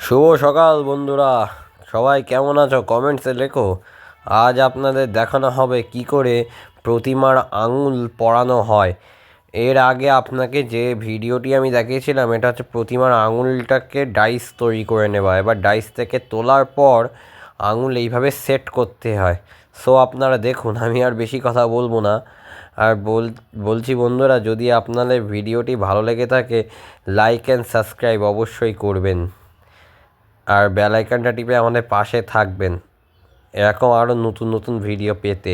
শুভ সকাল বন্ধুরা, সবাই কেমন আছো কমেন্টসে লেখো। আজ আপনাদের দেখানো হবে কি করে প্রতিমার আঙুল পরানো হয়। এর আগে আপনাকে যে ভিডিওটি আমি দেখিয়েছিলাম এটা হচ্ছে প্রতিমার আঙুলটাকে ডাইস তৈরি করে নেওয়া। এবার ডাইস থেকে তোলার পর আঙুল এইভাবে সেট করতে হয়। সো আপনারা দেখুন, আমি আর বেশি কথা বলবো না। আর বলছি বন্ধুরা, যদি আপনাদের ভিডিওটি ভালো লেগে থাকে লাইক অ্যান্ড সাবস্ক্রাইব অবশ্যই করবেন, আর বেল আইকনটা টিপে আমাদের পাশে থাকবেন এরকম আরও নতুন নতুন ভিডিও পেতে।